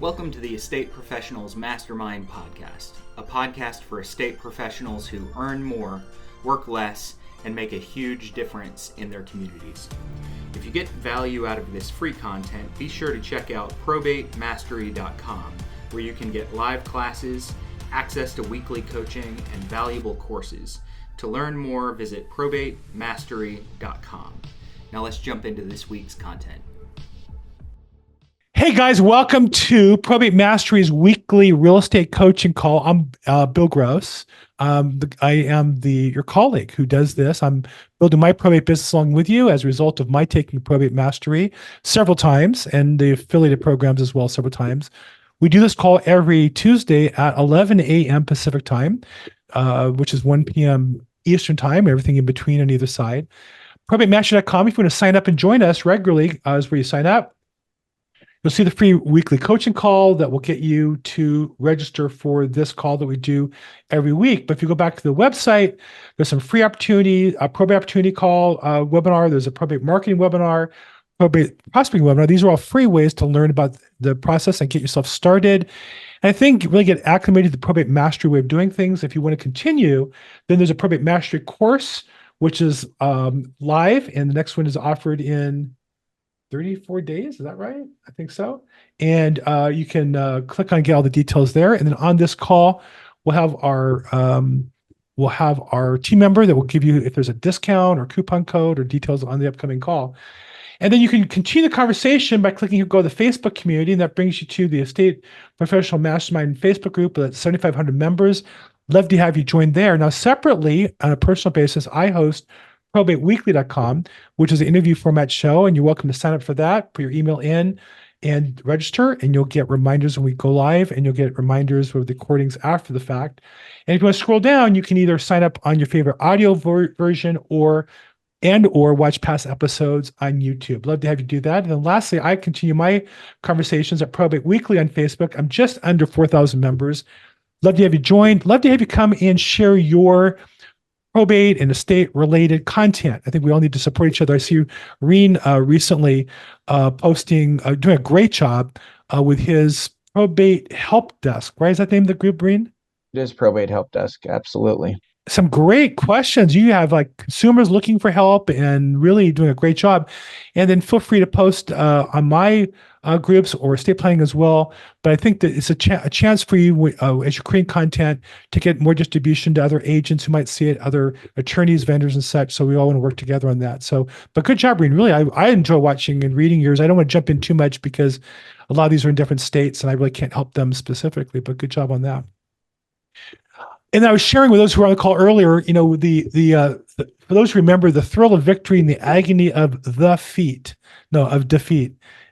Welcome to the Estate Professionals Mastermind Podcast, a podcast for estate professionals who earn more, work less, and make a huge difference in their communities. If you get value out of this free content, be sure to check out ProbateMastery.com, where you can get live classes, access to weekly coaching, and valuable courses. To learn more, visit ProbateMastery.com. Now let's jump into this week's content. Hey guys, welcome to Probate Mastery's weekly real estate coaching call. I'm Bill Gross. I am your colleague who does this. I'm building my probate business along with you as a result of my taking Probate Mastery several times and the affiliated programs as well several times. We do this call every Tuesday at 11 a.m. Pacific time, which is 1 p.m. Eastern time, everything in between on either side. ProbateMastery.com, if you want to sign up and join us regularly, is where you sign up. You'll see the free weekly coaching call that will get you to register for this call that we do every week. But if you go back to the website, there's some free opportunity, a probate opportunity call webinar. There's a probate marketing webinar, probate prospecting webinar. These are all free ways to learn about the process and get yourself started. And I think really get acclimated to the Probate Mastery way of doing things. If you want to continue, then there's a Probate Mastery course, which is live. And the next one is offered in 34 days, is that right? I think so. And you can click on get all the details there. And then on this call, we'll have our team member that will give you if there's a discount or coupon code or details on the upcoming call. And then you can continue the conversation by clicking here, go to the Facebook community, and that brings you to the Estate Professional Mastermind Facebook group with 7,500 members. Love to have you join there. Now, separately, on a personal basis, I host ProbateWeekly.com, which is an interview format show, and you're welcome to sign up for that. Put your email in and register, and you'll get reminders when we go live, and you'll get reminders with recordings after the fact. And if you want to scroll down, you can either sign up on your favorite audio version or watch past episodes on YouTube. Love to have you do that. And then lastly, I continue my conversations at Probate Weekly on Facebook. I'm just under 4,000 members. Love to have you join. Love to have you come and share your probate and estate related content. I think we all need to support each other. I see Reen recently doing a great job with his probate help desk, right? Is that the name of the group, Reen? It is Probate Help Desk. Absolutely. Some great questions. You have like consumers looking for help and really doing a great job. And then feel free to post on my groups or estate planning as well. But I think that it's a chance for you as you're creating content to get more distribution to other agents who might see it, other attorneys, vendors, and such. So we all want to work together on that. So, but good job, Reen. Really, I enjoy watching and reading yours. I don't want to jump in too much because a lot of these are in different states and I really can't help them specifically, but good job on that. And I was sharing with those who were on the call earlier, for those who remember, the thrill of victory and the agony of defeat.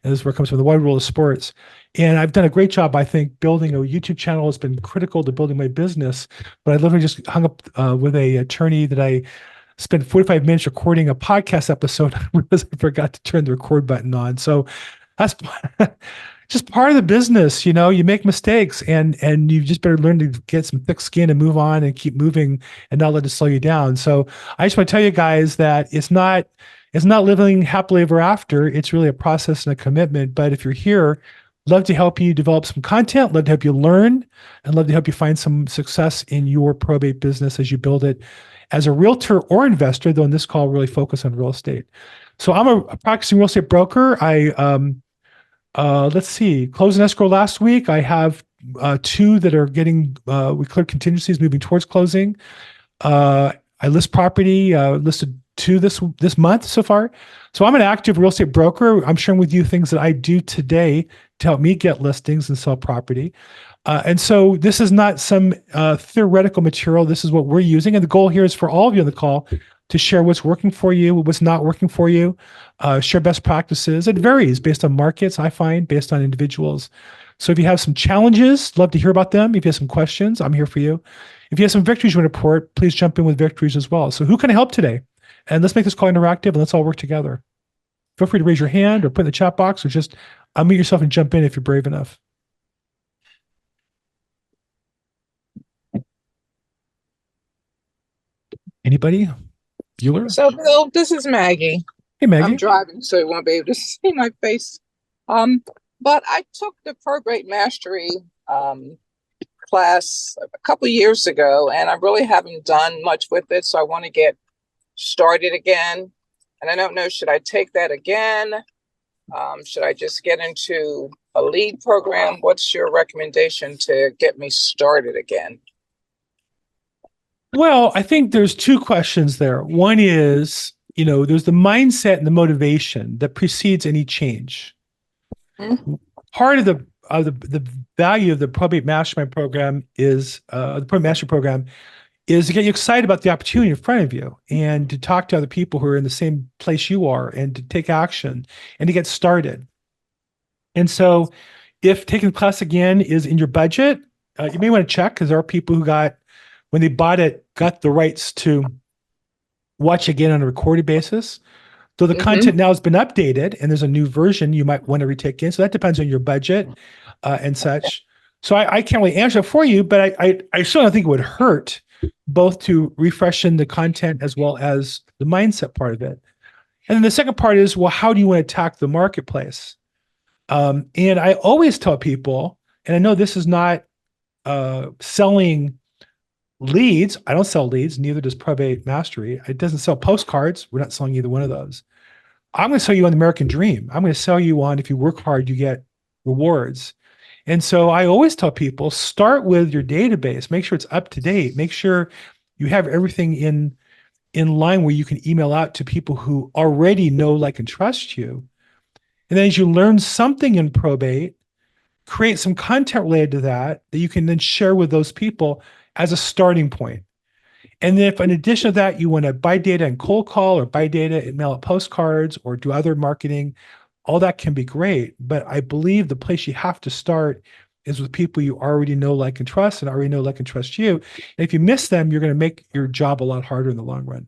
And this is where it comes from, the wide world of sports. And I've done a great job, I think, building a YouTube channel has been critical to building my business. But I literally just hung up with an attorney that I spent 45 minutes recording a podcast episode. I realized I forgot to turn the record button on. So that's just part of the business. You make mistakes and you just better learn to get some thick skin and move on and keep moving and not let it slow you down. So I just want to tell you guys that it's not living happily ever after. It's really a process and a commitment. But if you're here, love to help you develop some content, love to help you learn, and love to help you find some success in your probate business as you build it as a realtor or investor, though in this call, really focus on real estate. So I'm a practicing real estate broker. Let's see, close and escrow last week. I have two that are getting, we cleared contingencies moving towards closing. I list property, listed two this month so far. So I'm an active real estate broker. I'm sharing with you things that I do today to help me get listings and sell property. And so this is not some theoretical material. This is what we're using. And the goal here is for all of you on the call to share what's working for you, what's not working for you, share best practices. It varies based on markets, I find, based on individuals. So if you have some challenges, love to hear about them. If you have some questions, I'm here for you. If you have some victories you want to report, please jump in with victories as well. So who can I help today? And let's make this call interactive and let's all work together. Feel free to raise your hand or put in the chat box or just unmute yourself and jump in if you're brave enough. Anybody? Bueller? So, Bill, this is Maggie. Hey, Maggie. I'm driving, so you won't be able to see my face. but I took the Probate Mastery class a couple of years ago, and I really haven't done much with it. So I want to get started again. And I don't know, should I take that again? Should I just get into a lead program? What's your recommendation to get me started again? Well, I think there's two questions there. One is, there's the mindset and the motivation that precedes any change. Mm-hmm. Part of the value of the Probate Mastermind program is the Probate Mastery program is to get you excited about the opportunity in front of you and to talk to other people who are in the same place you are and to take action and to get started. And so if taking the class again is in your budget, you may want to check, because there are people who when they bought it, got the rights to watch again on a recorded basis. So the content now has been updated and there's a new version you might want to retake in. So that depends on your budget and such. So I can't really answer it for you, but I still don't think it would hurt both to refreshen the content as well as the mindset part of it. And then the second part is, well, how do you want to attack the marketplace? And I always tell people, and I know this is not selling leads. I don't sell leads, neither does Probate Mastery. It doesn't sell postcards. We're not selling either one of those. I'm going to sell you on the American dream. I'm going to sell you on, if you work hard, you get rewards. And so I always tell people, start with your database. Make sure it's up to date. Make sure you have everything in line where you can email out to people who already know, like, and trust you. And then as you learn something in probate, create some content related to that you can then share with those people as a starting point. And then if in addition to that, you want to buy data and cold call, or buy data and mail out postcards, or do other marketing, all that can be great. But I believe the place you have to start is with people you already know, like, and trust, and already know, like, and trust you. And if you miss them, you're going to make your job a lot harder in the long run.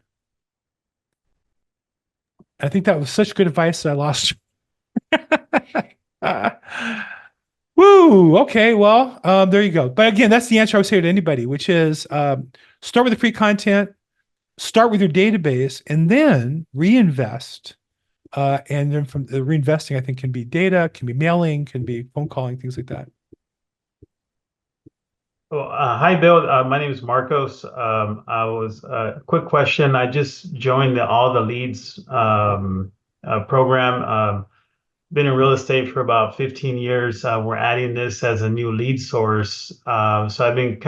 I think that was such good advice that I lost. Woo. Okay. Well, there you go. But again, that's the answer I would say to anybody, which is start with the free content, start with your database, and then reinvest. And then from the reinvesting, I think, can be data, can be mailing, can be phone calling, things like that. Well, hi, Bill. My name is Marcos. Quick question. I just joined the All the Leads program. Been in real estate for about 15 years. We're adding this as a new lead source. So I've been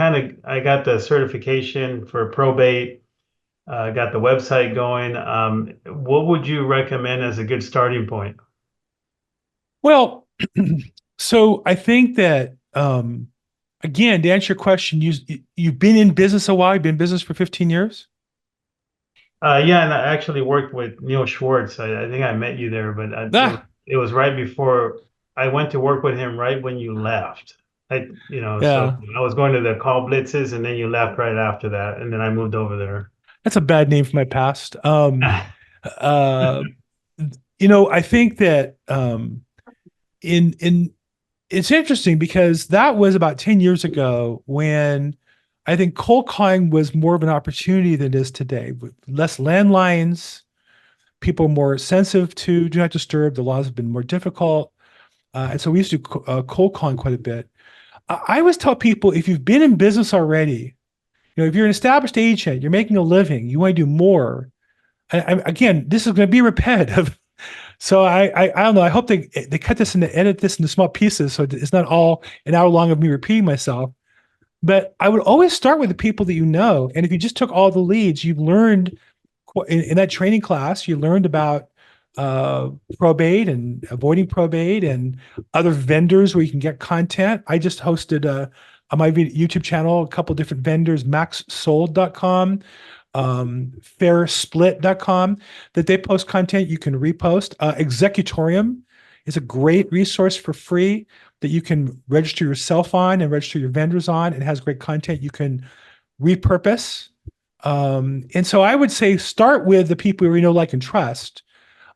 I got the certification for probate, got the website going. What would you recommend as a good starting point? Well, so I think that, again, to answer your question, you've been in business a while. You've been in business for 15 years? Yeah, and I actually worked with Neil Schwartz. I think I met you there, but it was right before I went to work with him, right when you left. So I was going to the call blitzes, and then you left right after that, and then I moved over there. That's a bad name for my past. I think that it's interesting because that was about 10 years ago when I think cold calling was more of an opportunity than it is today. With less landlines, people are more sensitive to do not disturb. The laws have been more difficult. And so we used to do cold calling quite a bit. I always tell people, if you've been in business already, if you're an established agent, you're making a living, you want to do more. Again, this is going to be repetitive. So I don't know. I hope they cut this and edit this into small pieces so it's not all an hour long of me repeating myself. But I would always start with the people that you know. And if you just took all the leads, you've learned in that training class, you learned about probate and avoiding probate and other vendors where you can get content. I just hosted on my YouTube channel a couple of different vendors, maxsold.com, fairsplit.com, that they post content you can repost. Executorium is a great resource for free that you can register yourself on and register your vendors on. It has great content you can repurpose. And so I would say start with the people you know, like, and trust.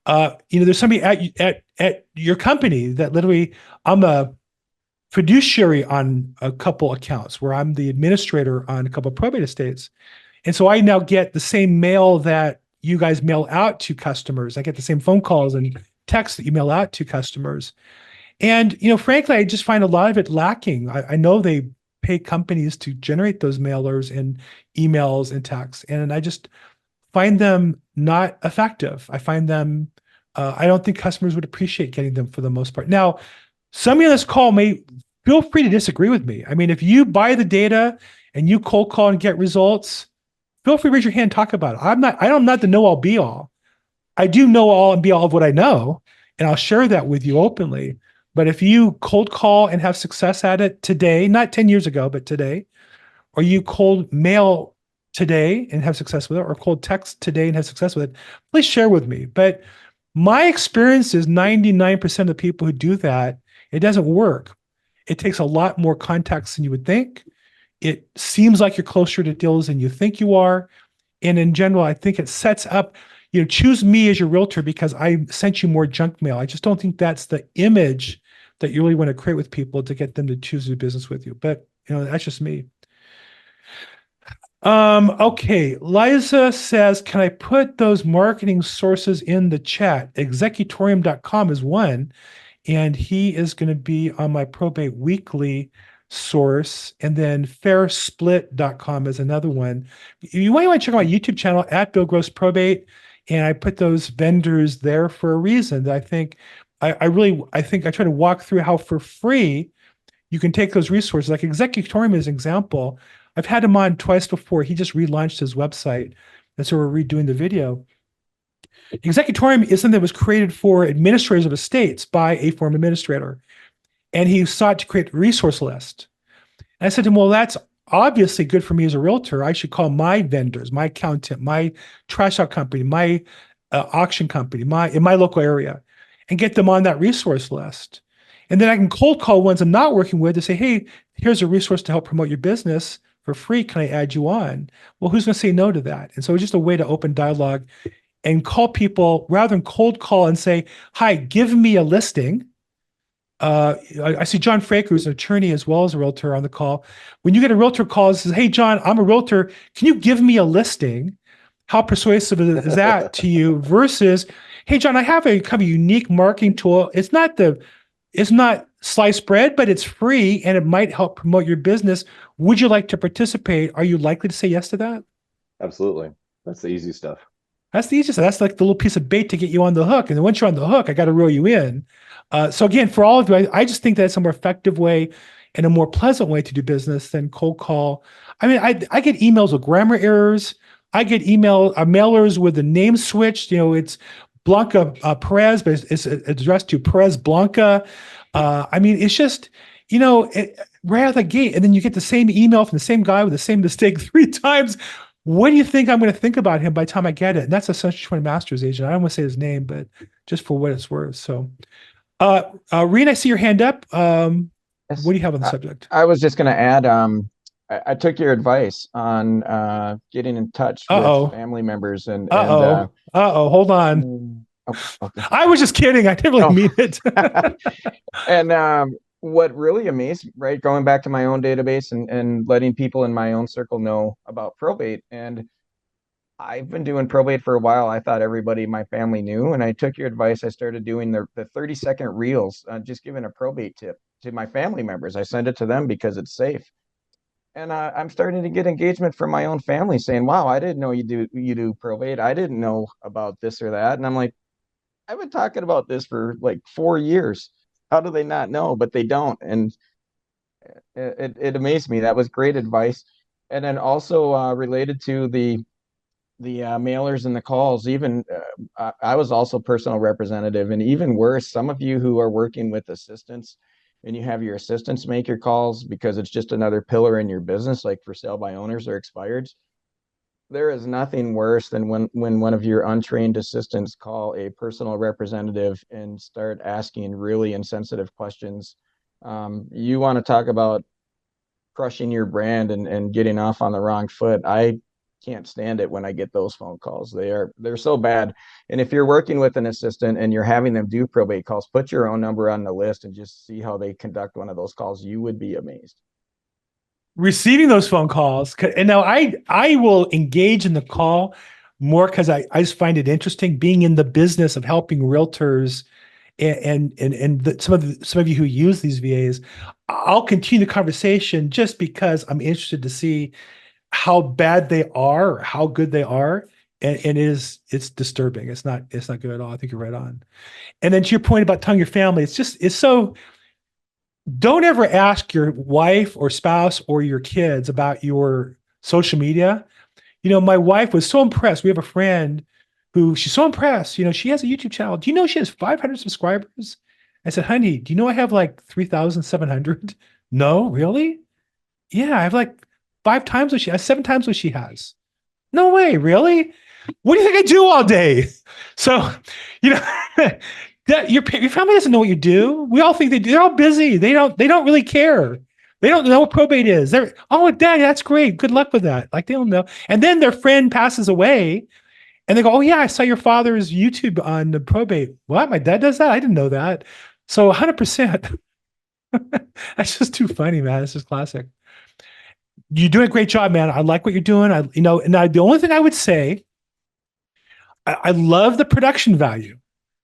There's somebody at your company that literally, I'm a fiduciary on a couple accounts where I'm the administrator on a couple of probate estates. And so I now get the same mail that you guys mail out to customers. I get the same phone calls and texts that you mail out to customers. And, frankly, I just find a lot of it lacking. I know they pay companies to generate those mailers and emails and texts, and I just find them not effective. I find them, I don't think customers would appreciate getting them for the most part. Now, somebody on this call may feel free to disagree with me. I mean, if you buy the data and you cold call and get results, feel free to raise your hand and talk about it. I'm not the know all be all. I do know all and be all of what I know, and I'll share that with you openly. But if you cold call and have success at it today, not 10 years ago, but today, or you cold mail today and have success with it, or cold text today and have success with it, please share with me. But my experience is 99% of the people who do that, it doesn't work. It takes a lot more contacts than you would think. It seems like you're closer to deals than you think you are. And in general, I think it sets up, choose me as your realtor because I sent you more junk mail. I just don't think that's the image that you really want to create with people to get them to choose to do business with you. But, that's just me. Okay. Liza says, can I put those marketing sources in the chat? Executorium.com is one, and he is going to be on my Probate Weekly source. And then fairsplit.com is another one. You might want to check out my YouTube channel at Bill Gross Probate. And I put those vendors there for a reason that I think I try to walk through how for free you can take those resources. Like Executorium is an example. I've had him on twice before. He just relaunched his website. And so we're redoing the video. Executorium is something that was created for administrators of estates by a former administrator. And he sought to create a resource list. And I said to him, well, that's obviously good for me as a realtor. I should call my vendors, my accountant, my trash out company, my auction company, in my local area, and get them on that resource list. And then I can cold call ones I'm not working with to say, hey, here's a resource to help promote your business for free. Can I add you on? Well, who's going to say no to that? And so it's just a way to open dialogue and call people rather than cold call and say, hi, give me a listing. I see John Fraker, who's an attorney as well as a realtor, on the call. When you get a realtor call and says, hey, John, I'm a realtor. Can you give me a listing? How persuasive is that to you versus, hey, John, I have a kind of unique marketing tool. It's not sliced bread, but it's free and it might help promote your business. Would you like to participate? Are you likely to say yes to that? Absolutely. That's the easy stuff. That's the easiest. That's like the little piece of bait to get you on the hook. And then once you're on the hook, I got to reel you in. So again, for all of you, I just think that's a more effective way and a more pleasant way to do business than cold call. I mean, I get emails with grammar errors. I get mailers with the name switched. It's Blanca Perez, but it's addressed to Perez Blanca. I mean, it's just, right out of the gate. And then you get the same email from the same guy with the same mistake 3 times. What do you think I'm going to think about him by the time I get it? And that's a Century 20 Masters agent. I don't want to say his name, but just for what it's worth. So, Reen, I see your hand up. Yes. What do you have on the subject? I was just going to add, I took your advice on getting in touch with family members and hold on. Okay. I was just kidding. I didn't really mean it. And what really amazed me, right, going back to my own database and letting people in my own circle know about probate. And I've been doing probate for a while. I thought everybody in my family knew. And I took your advice. I started doing the 30-second reels, just giving a probate tip to my family members. I send it to them because it's safe. And I'm starting to get engagement from my own family saying, wow, I didn't know you do probate. I didn't know about this or that. And I'm like, I've been talking about this for like 4 years. How do they not know? But they don't. And it amazed me. That was great advice. And then also related to the mailers and the calls, even I was also personal representative. And even worse, some of you who are working with assistants and you have your assistants make your calls because it's just another pillar in your business, like for sale by owners or expireds. There is nothing worse than when one of your untrained assistants call a personal representative and start asking really insensitive questions. You want to talk about crushing your brand and getting off on the wrong foot. I can't stand it when I get those phone calls. They're so bad. And if you're working with an assistant and you're having them do probate calls, put your own number on the list and just see how they conduct one of those calls. You would be amazed. Receiving those phone calls. And now I will engage in the call more because I just find it interesting being in the business of helping realtors some of you who use these VAs, I'll continue the conversation just because I'm interested to see how bad they are or how good they are. And it's disturbing. It's not good at all. I think you're right on. And then to your point about telling your family, it's so, don't ever ask your wife or spouse or your kids about your social media. My wife was so impressed. We have a friend who she's so impressed. She has a YouTube channel. Do you know she has 500 subscribers? I said, honey, do you know I have like 3,700? No, really? Yeah, I have like 5 times what she has, 7 times what she has. No way, really? What do you think I do all day? So, that your family doesn't know what you do. We all think they do. They're all busy. They don't really care. They don't know what probate is. Oh, Dad, that's great. Good luck with that. Like, they don't know. And then their friend passes away and they go, oh yeah, I saw your father's YouTube on the probate. What? My dad does that? I didn't know that. So 100%. That's just too funny, man. It's just classic. You're doing a great job, man. I like what you're doing. The only thing I would say, I love the production value.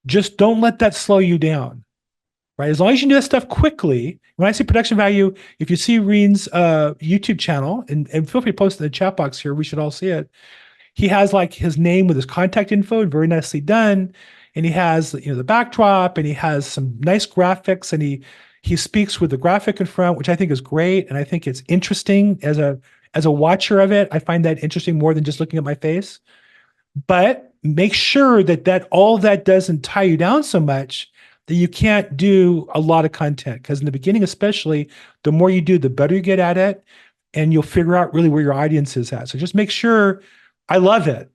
Just don't let that slow you down, right? As long as you do that stuff quickly. When I say production value, if you see Reen's YouTube channel, and feel free to post it in the chat box here, we should all see it. He has like his name with his contact info, very nicely done. And he has, the backdrop, and he has some nice graphics, and he speaks with the graphic in front, which I think is great. And I think it's interesting as a watcher of it. I find that interesting more than just looking at my face. But make sure that all that doesn't tie you down so much that you can't do a lot of content. Because in the beginning, especially, the more you do, the better you get at it, and you'll figure out really where your audience is at. So just make sure. I love it,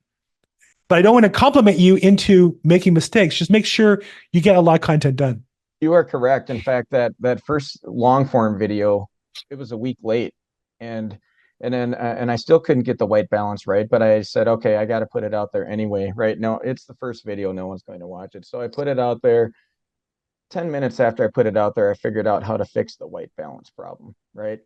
but I don't want to compliment you into making mistakes. Just make sure you get a lot of content done. You are correct. In fact, that first long form video, it was a week late, and then I still couldn't get the white balance right. But I said, okay, I got to put it out there anyway, right? No, it's the first video, no one's going to watch it, so I put it out there. 10 minutes after I put it out there, I figured out how to fix the white balance problem, right?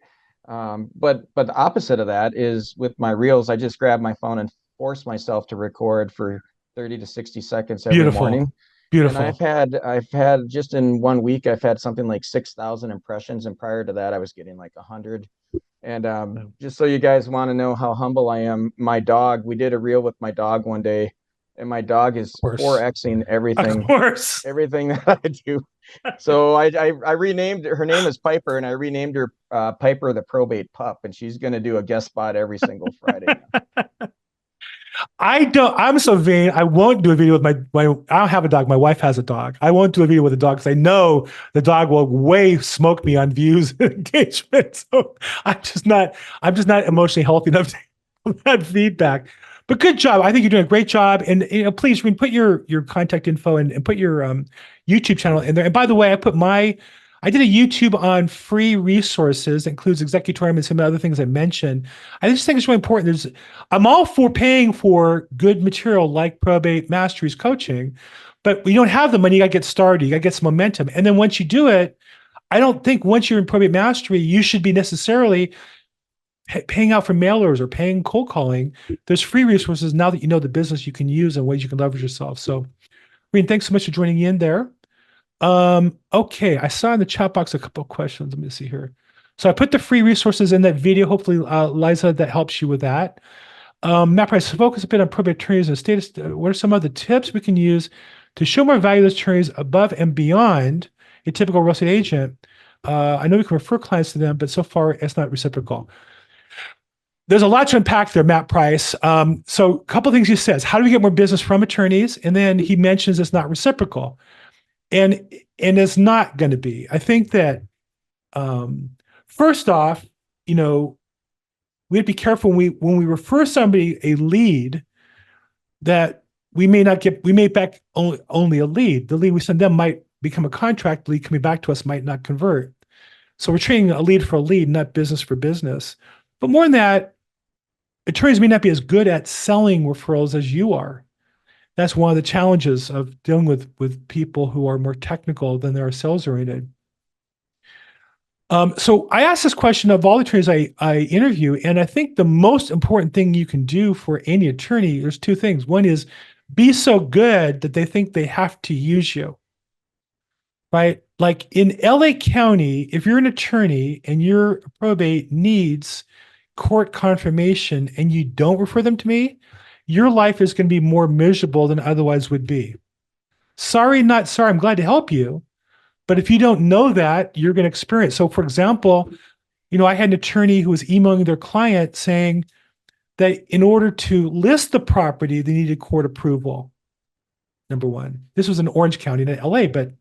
But the opposite of that is with my reels, I just grab my phone and force myself to record for 30 to 60 seconds every morning. Beautiful. And I've had just in 1 week, I've had something like 6,000 impressions. And prior to that, I was getting like 100. And just so you guys want to know how humble I am, my dog, we did a reel with my dog one day, and my dog is 4Xing everything. Of course. Everything that I do. So I renamed her name is Piper, and I renamed her Piper the Probate Pup, and she's going to do a guest spot every single Friday. I'm so vain. I won't do a video with my I don't have a dog. My wife has a dog. I won't do a video with a dog because I know the dog will way smoke me on views and engagement. So I'm just not emotionally healthy enough to have that feedback. But good job. I think you're doing a great job. And please put your contact info and put your YouTube channel in there. And by the way, I did a YouTube on free resources that includes executorium and some other things I mentioned. I just think it's really important. I'm all for paying for good material like Probate Mastery's coaching, but we don't have the money. You got to get started. You got to get some momentum. And then once you do it, I don't think once you're in Probate Mastery, you should be necessarily paying out for mailers or paying cold calling. There's free resources now that you know the business you can use and ways you can leverage yourself. So, Reen, thanks so much for joining in there. Okay, I saw in the chat box a couple of questions. Let me see here. So I put the free resources in that video. Hopefully, Liza, that helps you with that. Matt Price, focus a bit on probate attorneys and status. What are some of the tips we can use to show more value to attorneys above and beyond a typical real estate agent? I know we can refer clients to them, but so far it's not reciprocal. There's a lot to unpack there, Matt Price. So a couple of things he says. How do we get more business from attorneys? And then he mentions it's not reciprocal. And it's not going to be. I think that first off, we have to be careful when we refer somebody a lead that we may back only a lead. The lead we send them might become a contract lead coming back to us might not convert. So we're treating a lead for a lead, not business for business. But more than that, attorneys may not be as good at selling referrals as you are. That's one of the challenges of dealing with people who are more technical than they are sales oriented. So I asked this question of all the attorneys I interview, and I think the most important thing you can do for any attorney, there's two things. One is be so good that they think they have to use you. right? Like in LA County, if you're an attorney and your probate needs court confirmation and you don't refer them to me, your life is going to be more miserable than otherwise would be. Sorry, not sorry. I'm glad to help you. But if you don't know that, you're going to experience. So, for example, I had an attorney who was emailing their client saying that in order to list the property, they needed court approval. Number one, this was in Orange County, not LA, but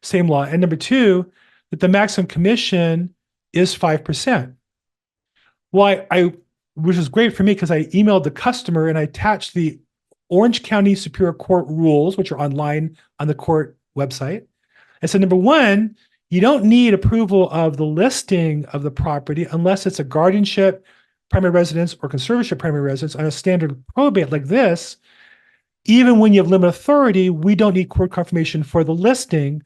same law. And number two, that the maximum commission is 5%. Well, which is great for me because I emailed the customer and I attached the Orange County Superior Court rules, which are online on the court website. I said, number one, you don't need approval of the listing of the property unless it's a guardianship, primary residence, or conservatorship primary residence on a standard probate like this. Even when you have limited authority, we don't need court confirmation for the listing.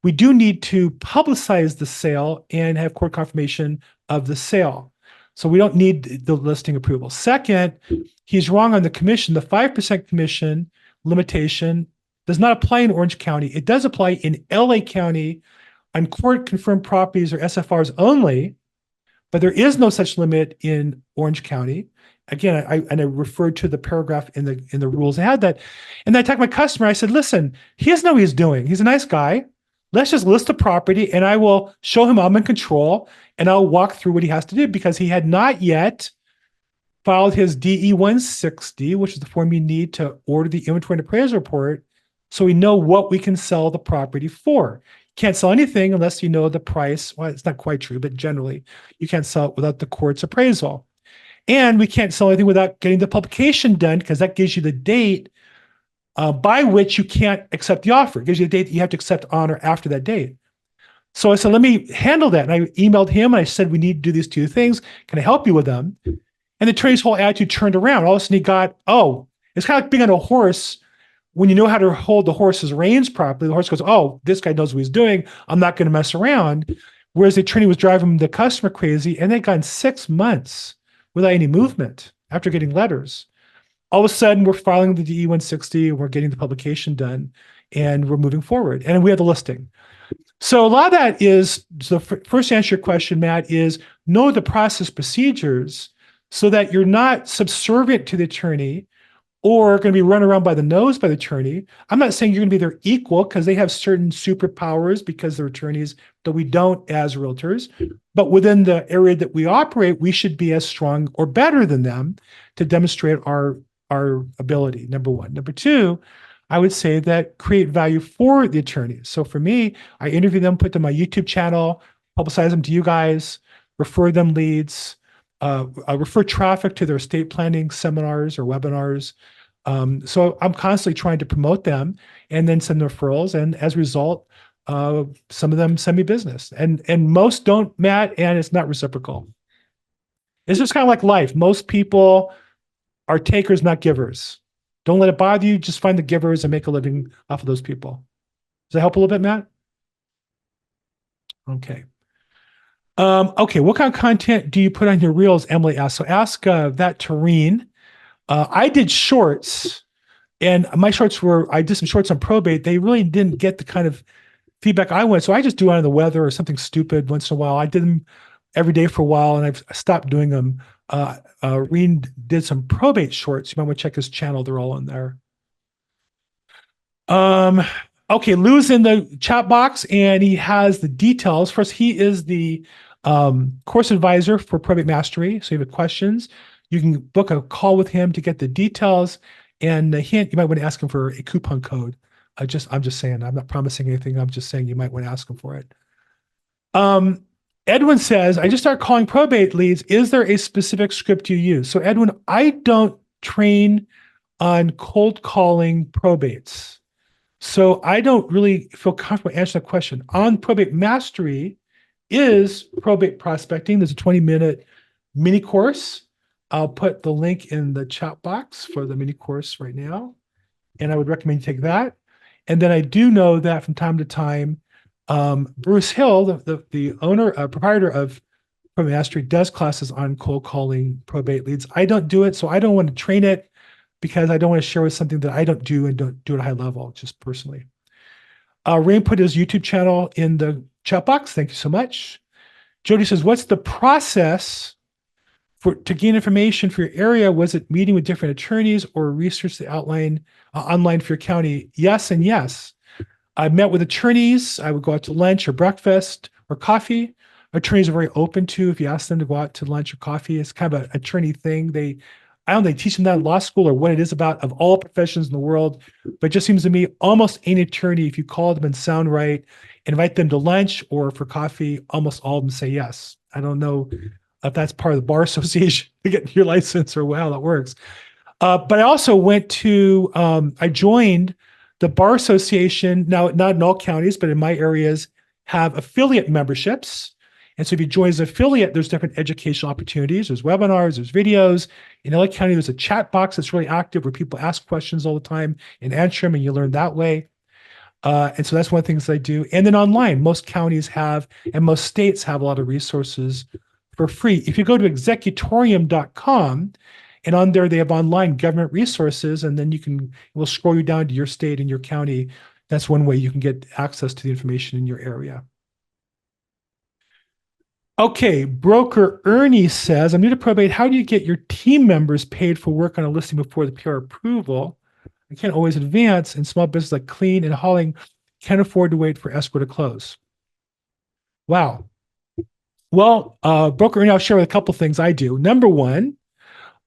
We do need to publicize the sale and have court confirmation of the sale. So we don't need the listing approval. Second, he's wrong on the commission. The 5% commission limitation does not apply in Orange County. It does apply in LA County on court-confirmed properties or SFRs only, but there is no such limit in Orange County. Again, I referred to the paragraph in the rules. I had that. And then I talked to my customer. I said, listen, he doesn't know what he's doing. He's a nice guy. Let's just list the property and I will show him I'm in control and I'll walk through what he has to do because he had not yet filed his DE 160, which is the form you need to order the inventory and appraisal report. So we know what we can sell the property for. Can't sell anything unless you know the price. Well, it's not quite true, but generally you can't sell it without the court's appraisal. And we can't sell anything without getting the publication done because that gives you the date by which you can't accept the offer. It gives you a date that you have to accept on or after that date. So I said, let me handle that. And I emailed him and I said, we need to do these two things. Can I help you with them? And the attorney's whole attitude turned around. All of a sudden he got, it's kind of like being on a horse. When you know how to hold the horse's reins properly, the horse goes, this guy knows what he's doing. I'm not going to mess around. Whereas the attorney was driving the customer crazy and they'd gone 6 months without any movement after getting letters. All of a sudden, we're filing the DE 160, we're getting the publication done, and we're moving forward. And we have the listing. So a lot of that is, so first answer your question, Matt, is know the process procedures so that you're not subservient to the attorney or going to be run around by the nose by the attorney. I'm not saying you're going to be their equal because they have certain superpowers because they're attorneys that we don't as realtors. But within the area that we operate, we should be as strong or better than them to demonstrate our ability, number one. Number two, I would say that create value for the attorneys. So for me, I interview them, put them on my YouTube channel, publicize them to you guys, refer them leads, refer traffic to their estate planning seminars or webinars. So I'm constantly trying to promote them and then send referrals. And as a result, some of them send me business and most don't, Matt, and it's not reciprocal. It's just kind of like life. Most people are takers, not givers. Don't let it bother you. Just find the givers and make a living off of those people. Does that help a little bit, Matt? Okay. Okay, what kind of content do you put on your reels, Emily asked. So ask that to Reen. I did shorts, and my shorts I did some shorts on probate. They really didn't get the kind of feedback I want. So I just do it on the weather or something stupid once in a while. I did them every day for a while, and I've stopped doing them. Reen did some probate shorts. You might want to check his channel. They're all in there. Okay, Lou's in the chat box, and he has the details. First, he is the course advisor for Probate Mastery. So if you have questions, you can book a call with him to get the details. And a hint, you might want to ask him for a coupon code. I'm just saying, I'm not promising anything. I'm just saying you might want to ask him for it. Edwin says, I just started calling probate leads. Is there a specific script you use? So Edwin, I don't train on cold calling probates. So I don't really feel comfortable answering that question. On Probate Mastery is probate prospecting. There's a 20-minute mini course. I'll put the link in the chat box for the mini course right now. And I would recommend you take that. And then I do know that from time to time, Bruce Hill, the owner, proprietor of Probate Mastery, does classes on cold calling probate leads. I don't do it, so I don't want to train it because I don't want to share with something that I don't do and don't do at a high level, just personally. Rain put his YouTube channel in the chat box. Thank you so much. Jody says, what's the process to gain information for your area? Was it meeting with different attorneys or research the outline online for your county? Yes and yes. I met with attorneys. I would go out to lunch or breakfast or coffee. Attorneys are very open to if you ask them to go out to lunch or coffee. It's kind of an attorney thing. I don't know, they teach them that in law school or what it is about of all professions in the world. But it just seems to me almost any attorney, if you call them and sound right, invite them to lunch or for coffee, almost all of them say yes. I don't know if that's part of the bar association to get your license or how that works. But I also I joined the bar association. Now, not in all counties, but in my areas, have affiliate memberships. And so if you join as an affiliate, there's different educational opportunities. There's webinars, there's videos. In LA County, there's a chat box that's really active where people ask questions all the time and answer them, and you learn that way. And so that's one of the things I do. And then online, most counties have, and most states have a lot of resources for free. If you go to executorium.com, and on there they have online government resources, and then we'll scroll you down to your state and your county. That's one way you can get access to the information in your area. Okay, broker Ernie says, I'm new to probate. How do you get your team members paid for work on a listing before the PR approval? I can't always advance, and small business like clean and hauling can't afford to wait for escrow to close. Wow. Well, broker Ernie, I'll share with a couple things I do. Number one,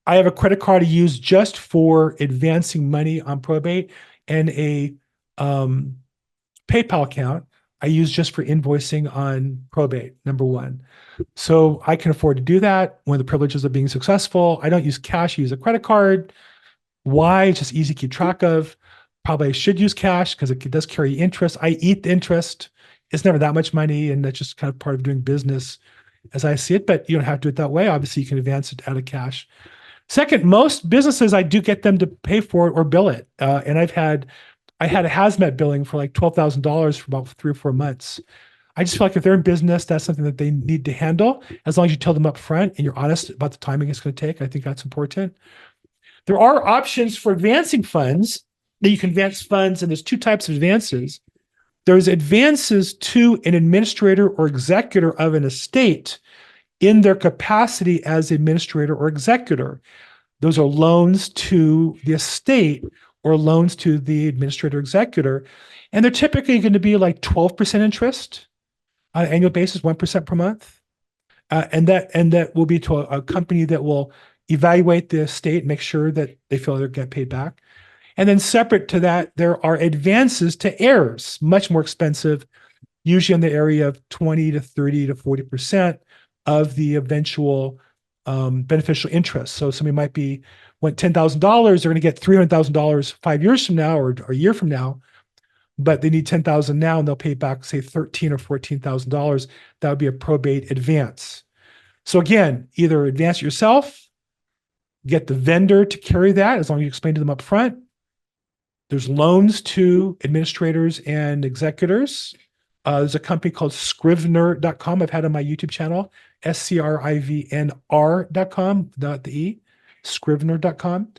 I have a credit card to use just for advancing money on probate, and a PayPal account I use just for invoicing on probate, number one. So I can afford to do that. One of the privileges of being successful. I don't use cash, I use a credit card. Why? It's just easy to keep track of. Probably I should use cash because it does carry interest. I eat the interest. It's never that much money, and that's just kind of part of doing business as I see it, but you don't have to do it that way. Obviously, you can advance it out of cash. Second, most businesses, I do get them to pay for it or bill it. And I had a hazmat billing for like $12,000 for about 3 or 4 months. I just feel like if they're in business, that's something that they need to handle. As long as you tell them up front and you're honest about the timing it's going to take, I think that's important. There are options for advancing funds that you can advance funds, and there's 2 types of advances. There's advances to an administrator or executor of an estate in their capacity as administrator or executor. Those are loans to the estate or loans to the administrator executor. And they're typically going to be like 12% interest on an annual basis, 1% per month. And that will be to a company that will evaluate the estate, make sure that they feel they're getting paid back. And then separate to that, there are advances to heirs, much more expensive, usually in the area of 20 to 30 to 40% of the eventual beneficial interest. So somebody might want $10,000, they're going to get $300,000 5 years from now or a year from now, but they need $10,000 now, and they'll pay back, say, $13,000 or $14,000. That would be a probate advance. So again, either advance it yourself, get the vendor to carry that as long as you explain to them up front. There's loans to administrators and executors. There's a company called Scrivener.com I've had on my YouTube channel, SCRIVNR.com, not the E, Scrivener.com.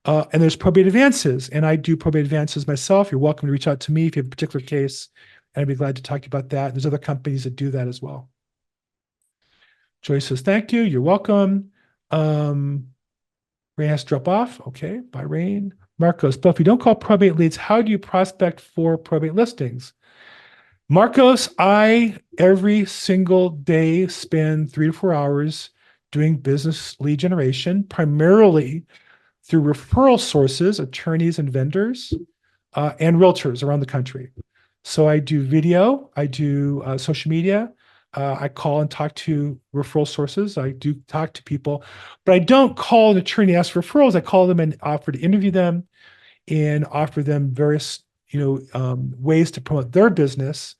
And there's probate advances, and I do probate advances myself. You're welcome to reach out to me if you have a particular case, and I'd be glad to talk to you about that. There's other companies that do that as well. Joyce says, thank you. You're welcome. Rain has to drop off. Okay, bye, Rain. Marcos, but if you don't call probate leads, how do you prospect for probate listings? Marcos, I every single day spend 3 to 4 hours doing business lead generation, primarily through referral sources, attorneys and vendors, and realtors around the country. So I do video, I do social media, I call and talk to referral sources. I do talk to people, but I don't call an attorney, ask for referrals. I call them and offer to interview them and offer them various ways to promote their business.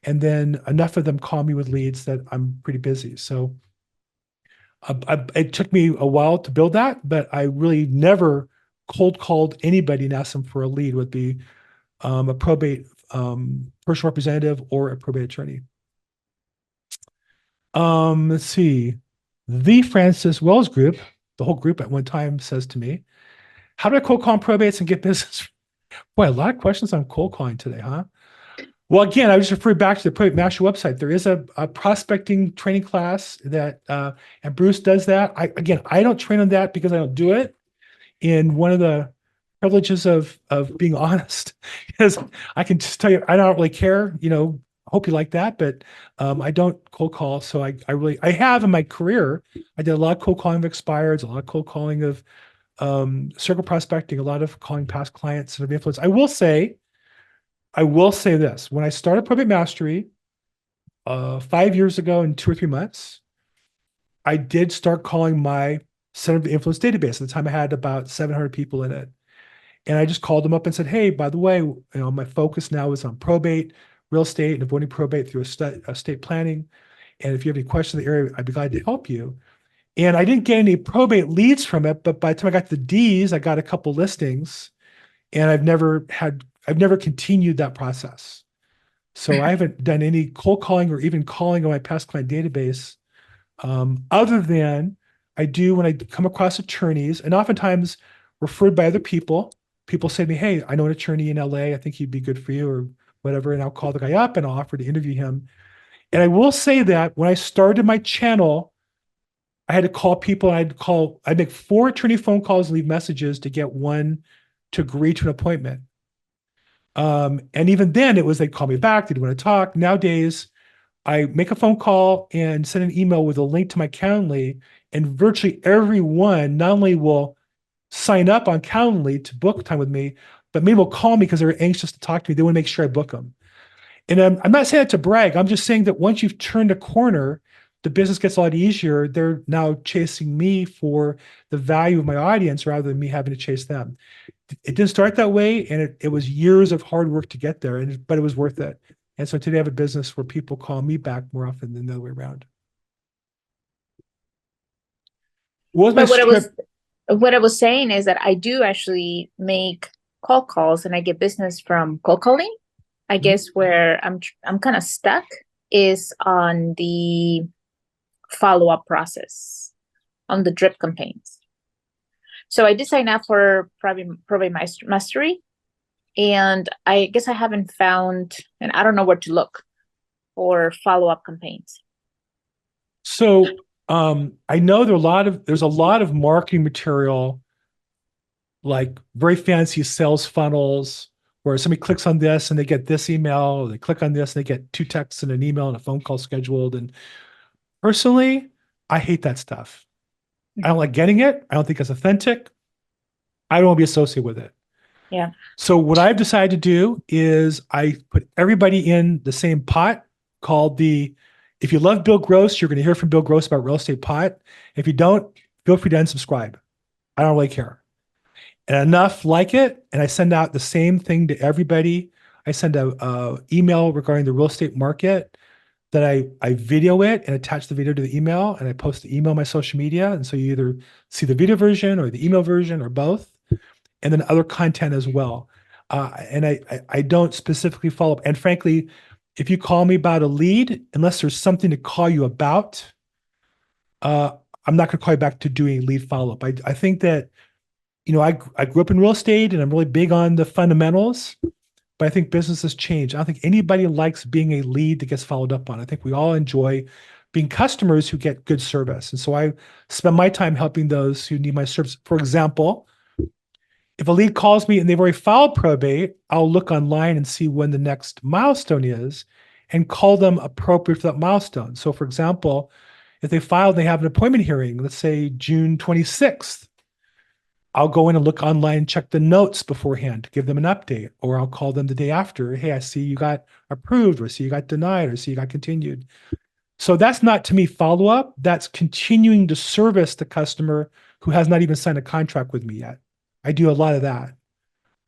And then enough of them call me with leads that I'm pretty busy. So it took me a while to build that, but I really never cold called anybody and asked them for a lead. Would be a probate personal representative or a probate attorney. Let's see. The Francis Wells group, the whole group at one time says to me, how do I cold call on probates and get business? Boy, a lot of questions on cold calling today, huh? Well, again, I just refer back to the Probate Mastery website. There is a prospecting training class that, and Bruce does that. I don't train on that because I don't do it. And one of the privileges of being honest is I can just tell you, I don't really care, hope you like that, but I don't cold call. So I have in my career, I did a lot of cold calling of expireds, a lot of cold calling of circle prospecting, a lot of calling past clients of influence. I will say this: when I started Probate Mastery 5 years ago in 2 or 3 months, I did start calling my Center of Influence database. At the time, I had about 700 people in it, and I just called them up and said, "Hey, by the way, my focus now is on probate, real estate, and avoiding probate through estate planning. And if you have any questions in the area, I'd be glad to help you." And I didn't get any probate leads from it, but by the time I got to the D's, I got a couple listings, and I've never continued that process. So I haven't done any cold calling or even calling on my past client database, other than I do when I come across attorneys, and oftentimes referred by other people. People say to me, "Hey, I know an attorney in LA. I think he'd be good for you," or whatever. And I'll call the guy up and I'll offer to interview him. And I will say that when I started my channel, I had to call people. I'd make 4 attorney phone calls and leave messages to get one to agree to an appointment. And even then it was, they'd call me back. They'd want to talk. Nowadays, I make a phone call and send an email with a link to my Calendly, and virtually everyone not only will sign up on Calendly to book time with me, but maybe will call me because they're anxious to talk to me. They want to make sure I book them. And I'm not saying that to brag. I'm just saying that once you've turned a corner, the business gets a lot easier. They're now chasing me for the value of my audience rather than me having to chase them. It didn't start that way, and it was years of hard work to get there, but it was worth it. And so today I have a business where people call me back more often than the other way around. What I was saying is that I do actually make cold calls, and I get business from cold calling. I guess where I'm kind of stuck is on the follow-up process, on the drip campaigns. So I did sign up for Probate Mastery, and I guess I haven't found, and I don't know where to look for follow-up campaigns. So I know there's a lot of marketing material, like very fancy sales funnels, where somebody clicks on this and they get this email, or they click on this and they get 2 texts and an email and a phone call scheduled. And personally, I hate that stuff. I don't like getting it. I don't think it's authentic. I don't want to be associated with it. Yeah. So what I've decided to do is I put everybody in the same pot called if you love Bill Gross, you're going to hear from Bill Gross about real estate pot. If you don't, feel free to unsubscribe. I don't really care. And enough like it, and I send out the same thing to everybody. I send a email regarding the real estate market that I video it and attach the video to the email, and I post the email on my social media. And so you either see the video version or the email version or both, and then other content as well. And I don't specifically follow up. And frankly, if you call me about a lead, unless there's something to call you about, I'm not going to call you back to doing lead follow-up. I think that, I grew up in real estate and I'm really big on the fundamentals, but I think business has changed. I don't think anybody likes being a lead that gets followed up on. I think we all enjoy being customers who get good service. And so I spend my time helping those who need my service. For example, if a lead calls me and they've already filed probate, I'll look online and see when the next milestone is and call them appropriate for that milestone. So for example, if they filed and they have an appointment hearing, let's say June 26th, I'll go in and look online and check the notes beforehand to give them an update, or I'll call them the day after. "Hey, I see you got approved," or "I see you got denied," or "I see you got continued." So that's not, to me, follow-up. That's continuing to service the customer who has not even signed a contract with me yet. I do a lot of that.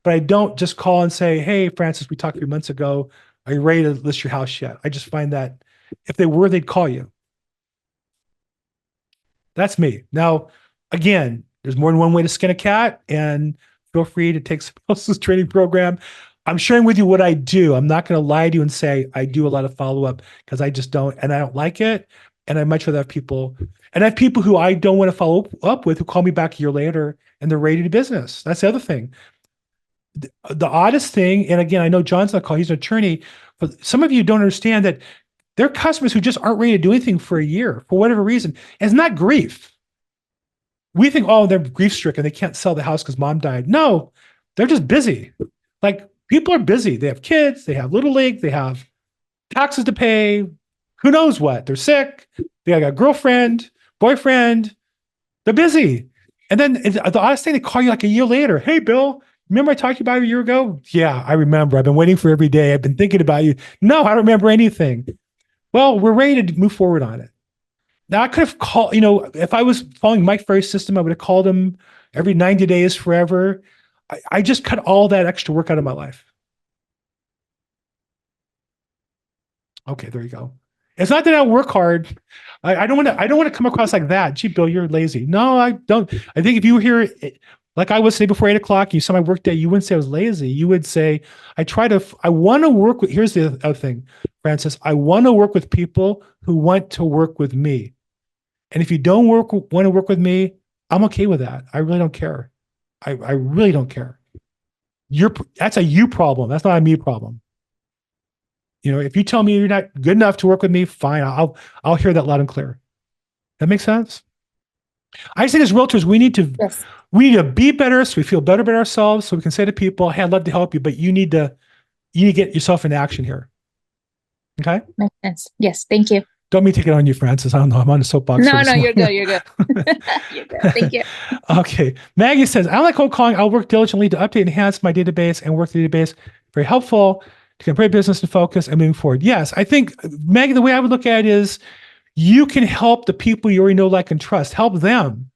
But I don't just call and say, "Hey, Francis, we talked 3 months ago. Are you ready to list your house yet?" I just find that if they were, they'd call you. That's me. Now, again, there's more than one way to skin a cat, and feel free to take someone else's training program. I'm sharing with you what I do. I'm not going to lie to you and say I do a lot of follow-up, because I just don't, and I don't like it. And I much rather have people, and I have people who I don't want to follow up with who call me back a year later and they're ready to business. That's the other thing. The oddest thing, and again, I know John's not called, he's an attorney. But some of you don't understand that there are customers who just aren't ready to do anything for a year for whatever reason. And it's not grief. We think, oh, they're grief stricken. They can't sell the house because mom died. No, they're just busy. Like, people are busy. They have kids. They have little league. They have taxes to pay. Who knows what? They're sick. They got a girlfriend, boyfriend. They're busy. And then the oddest thing, they call you like a year later. Hey, Bill, remember I talked to you about a year ago? Yeah, I remember. I've been waiting for every day. I've been thinking about you. No, I don't remember anything. Well, we're ready to move forward on it. Now, I could have called, if I was following Mike Ferry's system, I would have called him every 90 days forever. I just cut all that extra work out of my life. Okay, there you go. It's not that I work hard. I don't want to come across like that. Gee, Bill, you're lazy. No, I don't. I think if you were here, like I was today before 8 o'clock, you saw my work day, you wouldn't say I was lazy. You would say, I want to work with, here's the other thing, Francis, I want to work with people who want to work with me. And if you don't want to work with me, I'm okay with that. I really don't care. I really don't care. That's a you problem. That's not a me problem. If you tell me you're not good enough to work with me, fine. I'll hear that loud and clear. That makes sense? I just think as realtors, we need to be better so we feel better about ourselves, so we can say to people, hey, I'd love to help you, but you need to get yourself into action here. Okay? Makes sense. Yes, thank you. Don't me take it on you, Francis. I don't know. I'm on a soapbox. No, you're good. You're good. You're good. Thank you. Okay. Maggie says, I like cold calling. I'll work diligently to update and enhance my database and work the database. Very helpful to get great business and focus and moving forward. Yes, I think, Maggie, the way I would look at it is you can help the people you already know, like, and trust. Help them.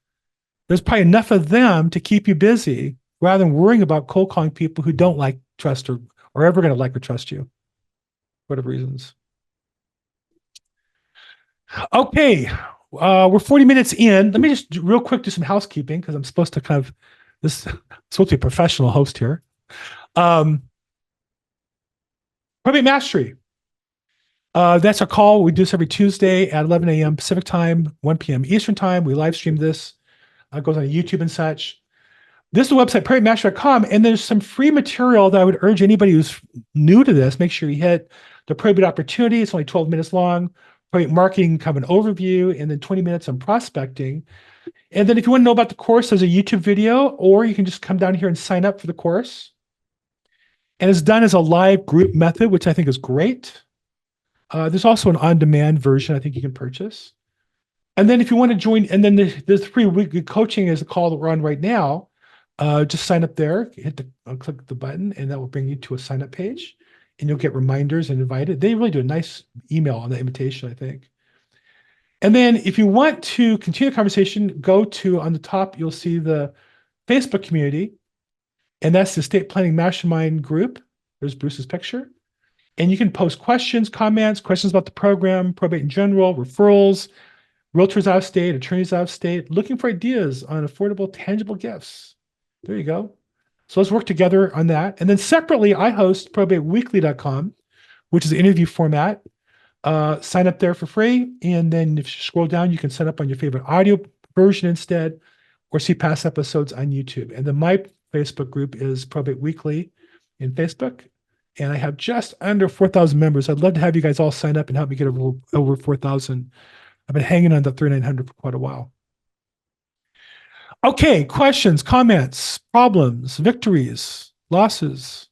There's probably enough of them to keep you busy rather than worrying about cold calling people who don't like, trust, or ever going to like or trust you, for whatever reasons. Okay, we're 40 minutes in. Let me just real quick do some housekeeping because I'm supposed to supposed to be a professional host here. Probate Mastery. That's our call. We do this every Tuesday at 11 a.m. Pacific time, 1 p.m. Eastern time. We live stream this. It goes on YouTube and such. This is the website, ProbateMastery.com, and there's some free material that I would urge anybody who's new to this, make sure you hit the probate opportunity. It's only 12 minutes long. Probate marketing, kind of an overview, and then 20 minutes on prospecting. And then if you want to know about the course, there's a YouTube video, or you can just come down here and sign up for the course. And it's done as a live group method, which I think is great. There's also an on-demand version I think you can purchase. And then if you want to join, and then the free weekly coaching is the call that we're on right now. Just sign up there, click the button, and that will bring you to a sign-up page. And you'll get reminders and invited. They really do a nice email on the invitation, I think. And then if you want to continue the conversation, go to, on the top, you'll see the Facebook community. And that's the Estate Planning Mastermind group. There's Bruce's picture. And you can post questions, comments, questions about the program, probate in general, referrals, realtors out of state, attorneys out of state, looking for ideas on affordable, tangible gifts. There you go. So let's work together on that. And then separately, I host probateweekly.com, which is an interview format. Sign up there for free. And then if you scroll down, you can sign up on your favorite audio version instead, or see past episodes on YouTube. And then my Facebook group is Probate Weekly in Facebook. And I have just under 4,000 members. I'd love to have you guys all sign up and help me get over 4,000. I've been hanging on to 3,900 for quite a while. Okay, questions, comments, problems, victories, losses.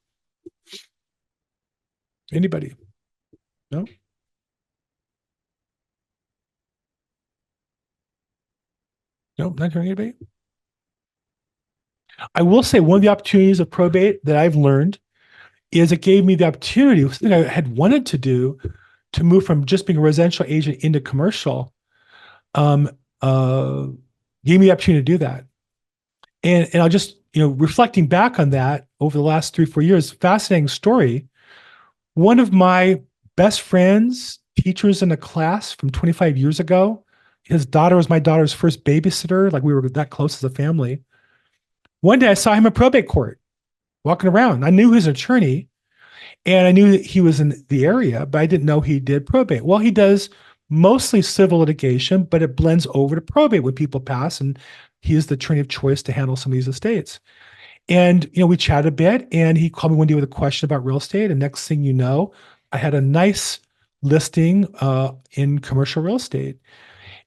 Anybody? No? No, not hearing anybody? I will say one of the opportunities of probate that I've learned is it gave me the opportunity, something I had wanted to do, to move from just being a residential agent into commercial. Gave me the opportunity to do that. And I'll just, reflecting back on that over the last 3-4 years, fascinating story. One of my best friends, teachers in a class from 25 years ago, his daughter was my daughter's first babysitter. Like, we were that close as a family. One day I saw him at probate court walking around. I knew he was an attorney and I knew that he was in the area, but I didn't know he did probate. Well, he does mostly civil litigation, but it blends over to probate when people pass, and he is the attorney of choice to handle some of these estates. And, we chatted a bit, and he called me one day with a question about real estate. And next thing you know, I had a nice listing in commercial real estate.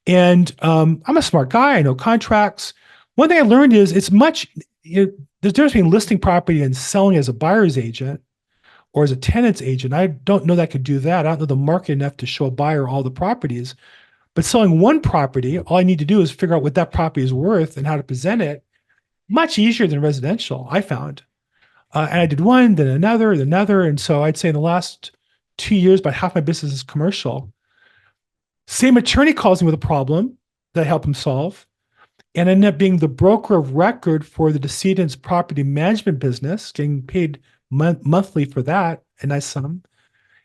And I'm a smart guy. I know contracts. One thing I learned is there's a difference between listing property and selling as a buyer's agent or as a tenant's agent. I don't know that I could do that. I don't know the market enough to show a buyer all the properties. But selling one property, all I need to do is figure out what that property is worth and how to present it. Much easier than residential, I found. And I did one, then another, then another. And so I'd say in the last 2 years, about half my business is commercial. Same attorney calls me with a problem that I help him solve. And I end up being the broker of record for the decedent's property management business, getting paid monthly for that, a nice sum,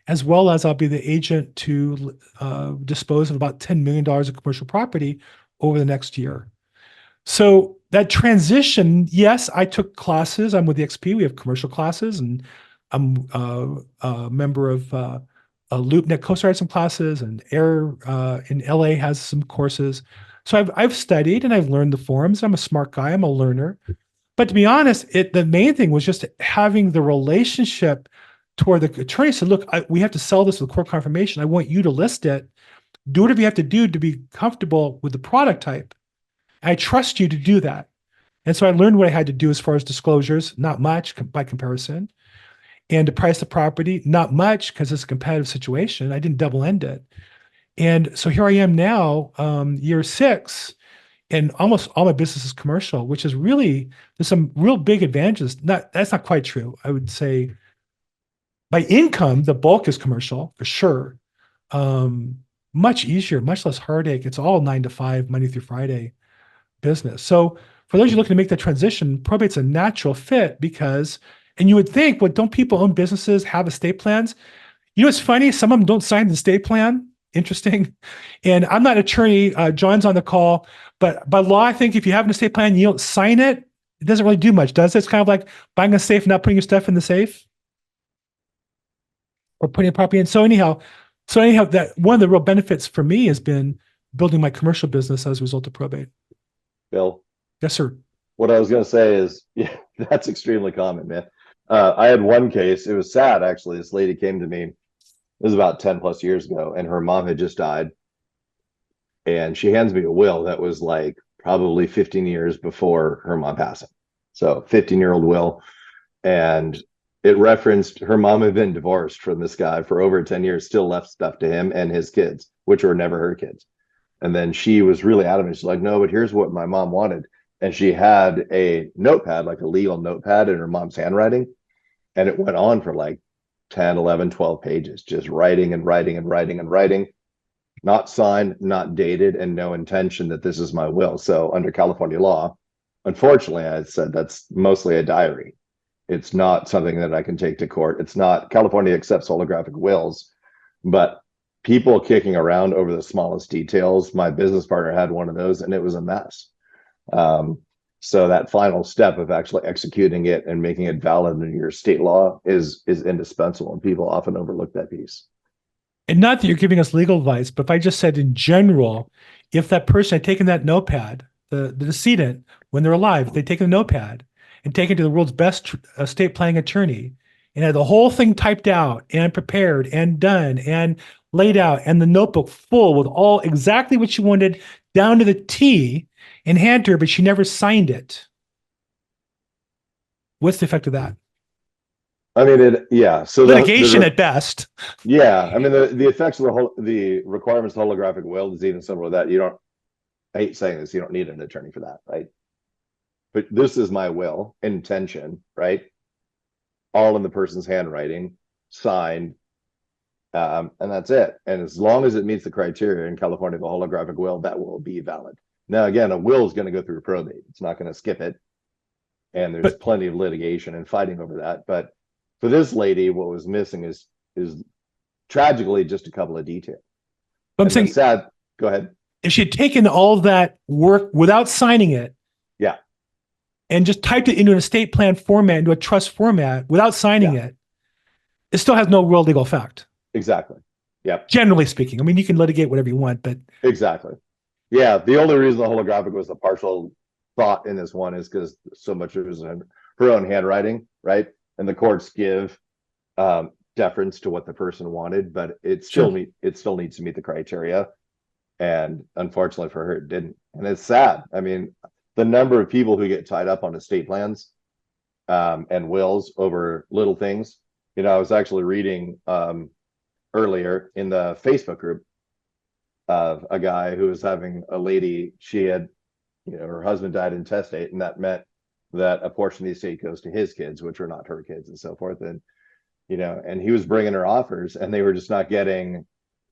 as well as I'll be the agent to dispose of about $10 million of commercial property over the next year. So that transition, yes, I took classes. I'm with the XP. We have commercial classes, and I'm a member of LoopNet co-started some classes, and Air in LA has some courses. So I've studied and I've learned the forms. I'm a smart guy. I'm a learner. But to be honest, the main thing was just having the relationship toward the attorney. Said, look, we have to sell this with court confirmation. I want you to list it. Do whatever you have to do to be comfortable with the product type. I trust you to do that. And so I learned what I had to do as far as disclosures, not much by comparison. And to price the property, not much because it's a competitive situation. I didn't double end it. And so here I am now, year 6, and almost all my business is commercial, which is really, there's some real big advantages. That's not quite true. I would say by income, the bulk is commercial for sure. Much easier, much less heartache. It's all 9 to 5, Monday through Friday business. So for those of you looking to make that transition, probate's a natural fit because, and you would think, well, don't people own businesses, have estate plans? You know, it's funny. Some of them don't sign the estate plan. Interesting. And I'm not an attorney. John's on the call, but by law, I think if you have an estate plan, you don't sign it. It doesn't really do much, does it? It's kind of like buying a safe, and not putting your stuff in the safe, or putting a property in. So anyhow, that one of the real benefits for me has been building my commercial business as a result of probate. Bill? Yes, sir. What I was going to say is, yeah, that's extremely common, man. I had one case. It was sad, actually. This lady came to me. It was about 10 plus years ago, and her mom had just died. And she hands me a will that was like probably 15 years before her mom passing. So 15-year-old will. And it referenced her mom had been divorced from this guy for over 10 years, still left stuff to him and his kids, which were never her kids. And then she was really adamant. She's like, no, but here's what my mom wanted. And she had a notepad, like a legal notepad in her mom's handwriting. And it went on for like 10, 11, 12 pages, just writing and writing and writing and writing, not signed, not dated, and no intention that this is my will. So under California law, unfortunately, I said that's mostly a diary. It's not something that I can take to court. It's not, California accepts holographic wills, but people kicking around over the smallest details. My business partner had one of those, and it was a mess. So that final step of actually executing it and making it valid in your state law is indispensable, and people often overlook that piece. And not that you're giving us legal advice, but if I just said in general, if that person had taken that notepad, the decedent, when they're alive, if they'd taken the notepad and taken it to the world's best estate planning attorney and had the whole thing typed out and prepared and done and laid out, and the notebook full with all exactly what she wanted down to the T, and hand to her, but she never signed it. What's the effect of that? I mean, yeah. So litigation at best. Yeah, I mean, the effects of the requirements of holographic will is even similar to that. You don't. I hate saying this. You don't need an attorney for that, right? But this is my will, intention, right? All in the person's handwriting, signed, and that's it. And as long as it meets the criteria in California of a holographic will, that will be valid. Now, again, a will is going to go through probate. It's not going to skip it. And there's plenty of litigation and fighting over that. But for this lady, what was missing is tragically just a couple of details. But I'm saying, sad. Go ahead. If she had taken all that work without signing it, yeah, and just typed it into an estate plan format, into a trust format without signing it, it still has no real legal effect. Exactly. Yeah. Generally speaking, I mean, you can litigate whatever you want, but exactly. Yeah, the only reason the holographic was a partial thought in this one is because so much of it was in her own handwriting, right? And the courts give deference to what the person wanted, but it Sure. still needs to meet the criteria. And unfortunately for her, it didn't. And it's sad. I mean, the number of people who get tied up on estate plans and wills over little things. You know, I was actually reading earlier in the Facebook group of a guy who was having a lady, she had, you know, her husband died intestate, and that meant that a portion of the estate goes to his kids, which are not her kids, and so forth. And, you know, and he was bringing her offers, and they were just not getting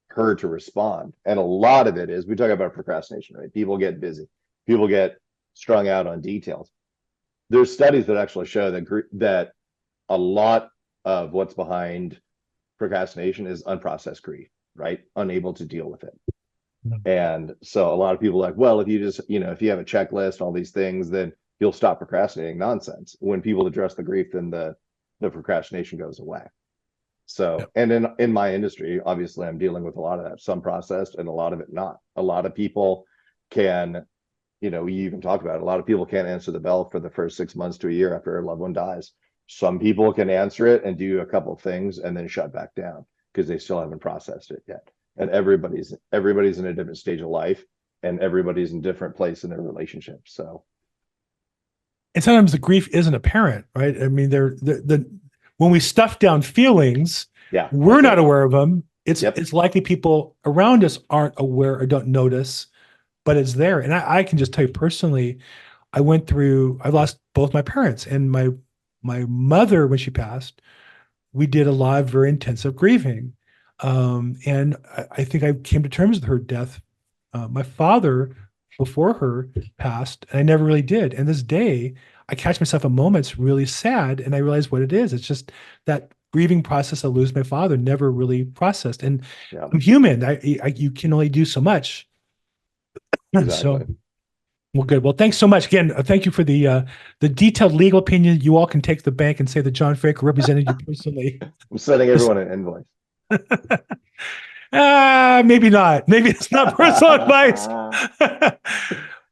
her to respond. And a lot of it is, we talk about procrastination, right? People get busy, people get strung out on details. There's studies that actually show that a lot of what's behind procrastination is unprocessed grief, right? Unable to deal with it. And so a lot of people are like, well, if you just, you know, if you have a checklist, all these things, then you'll stop procrastinating. Nonsense. When people address the grief, then the procrastination goes away. So, and in my industry, obviously I'm dealing with a lot of that, some processed and a lot of it not. A lot of people can, you know, we even talk about it, a lot of people can't answer the bell for the first 6 months to a year after a loved one dies. Some people can answer it and do a couple of things and then shut back down because they still haven't processed it yet. And everybody's in a different stage of life, and everybody's in a different place in their relationship. So, and sometimes the grief isn't apparent, right? I mean, when we stuff down feelings, we're not aware of them. It's likely people around us aren't aware or don't notice, but it's there. And I can just tell you personally, I lost both my parents, and my mother, when she passed, we did a lot of very intensive grieving. And I think I came to terms with her death. My father, before her, passed, and I never really did. And this day, I catch myself at moments really sad, and I realize what it is. It's just that grieving process of losing my father never really processed. And I'm human. You can only do so much. Exactly. So, well, good. Well, thanks so much again. Thank you for the detailed legal opinion. You all can take to the bank and say that John Fraker represented you personally. I'm sending everyone an invoice. Maybe not. Maybe it's not personal advice.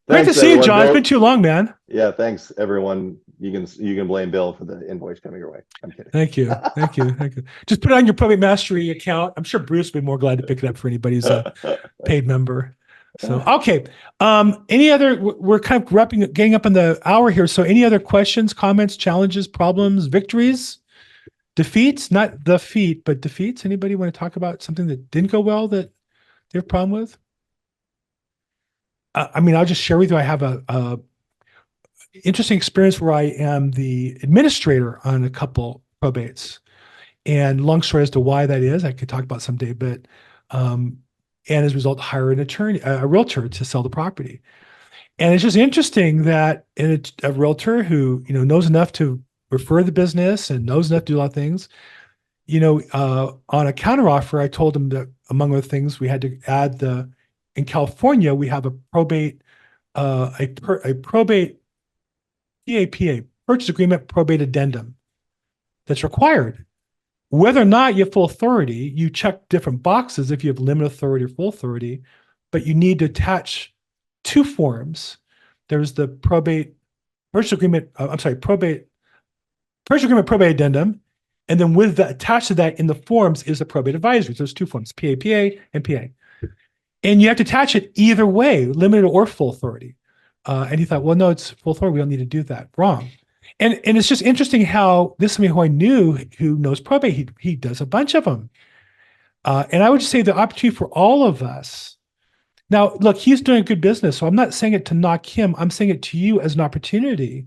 Great to see you, John. Bill. It's been too long, man. Yeah, thanks, everyone. You can blame Bill for the invoice coming your way. I'm kidding. Thank you. Just put it on your Probate Mastery account. I'm sure Bruce would be more glad to pick it up for anybody who's a paid member. So, okay. Any other? We're kind of getting up in the hour here. So, any other questions, comments, challenges, problems, victories? Defeats, not the feat, but defeats. Anybody want to talk about something that didn't go well that they have a problem with? I mean, I'll just share with you. I have a interesting experience where I am the administrator on a couple probates, and long story as to why that is, I could talk about someday. But and as a result, hire an attorney, a realtor, to sell the property. And it's just interesting that a realtor who knows enough to refer the business and knows enough to do a lot of things. On a counteroffer, I told him that among other things, we had to add in California, we have a probate, a probate PAPA, purchase agreement probate addendum, that's required. Whether or not you have full authority, you check different boxes if you have limited authority or full authority, but you need to attach two forms. There's the probate purchase agreement, probate purchase agreement probate addendum, and then with that, attached to that in the forms is the probate advisory. So there's two forms, PAPA and PA. And you have to attach it either way, limited or full authority. And he thought, well, no, it's full authority. We don't need to do that. Wrong. And it's just interesting how this is somebody who I knew who knows probate. He does a bunch of them. And I would just say the opportunity for all of us. Now, look, he's doing a good business, so I'm not saying it to knock him. I'm saying it to you as an opportunity.